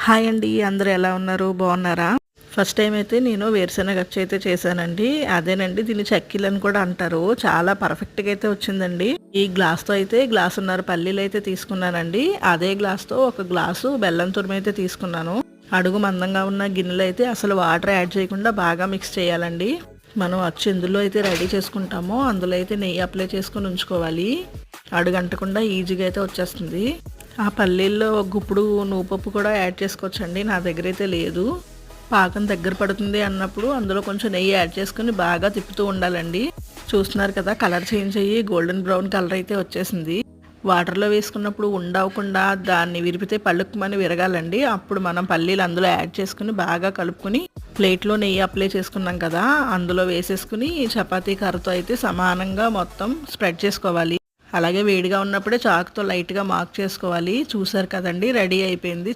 Hi అండి. అందరూ ఎలా ఉన్నారు? బాగున్నారా? ఫస్ట్ టైం అయితే నేను వేరుశెనగ అచ్చు అయితే చేశానండి. అదేనండి దీన్ని చెక్కీలని కూడా అంటారు. చాలా పర్ఫెక్ట్‌గా అయితే వచ్చిందండి. ఈ గ్లాస్‌తో అయితే గ్లాసున్నర పల్లీలు అయితే తీసుకున్నానండి. అదే గ్లాస్‌తో ఒక గ్లాసు బెల్లం తురుము అయితే తీసుకున్నాను. అడుగు మందంగా ఉన్న గిన్నెలో అయితే అసలు వాటర్ యాడ్ చేయకుండా బాగా మిక్స్ చేయాలండి. మనం అచ్చు ఎందులో అయితే రెడీ చేసుకుంటామో అందులో అయితే నెయ్యి అప్లై చేసుకొని ఉంచుకోవాలి. అడుగంటకుండా ఈజీగా అయితే వచ్చేస్తుంది. ఆ పల్లీల్లో ఒక గుప్పుడు నువ్వుపప్పు కూడా యాడ్ చేసుకోవచ్చండి. నా దగ్గర అయితే లేదు. పాకం దగ్గర పడుతుంది అన్నప్పుడు అందులో కొంచెం నెయ్యి యాడ్ చేసుకొని బాగా తిప్పుతూ ఉండాలండి. చూస్తున్నారు కదా, కలర్ చేంజ్ అయ్యి గోల్డెన్ బ్రౌన్ కలర్ అయితే వచ్చేసింది. వాటర్లో వేసుకున్నప్పుడు ఉండవకుండా దాన్ని విరిపితే పళ్ళుక్కుమని విరగాలండి. అప్పుడు మనం పల్లీలు అందులో యాడ్ చేసుకుని బాగా కలుపుకొని ప్లేట్లో నెయ్యి అప్లై చేసుకున్నాం కదా, అందులో వేసేసుకుని చపాతీ కర్రతో అయితే సమానంగా మొత్తం స్ప్రెడ్ చేసుకోవాలి. అలాగే వేడిగా ఉన్నప్పుడే చాకుతో లైట్గా మార్క్ చేసుకోవాలి. చూసారు కదండి, రెడీ అయిపోయింది.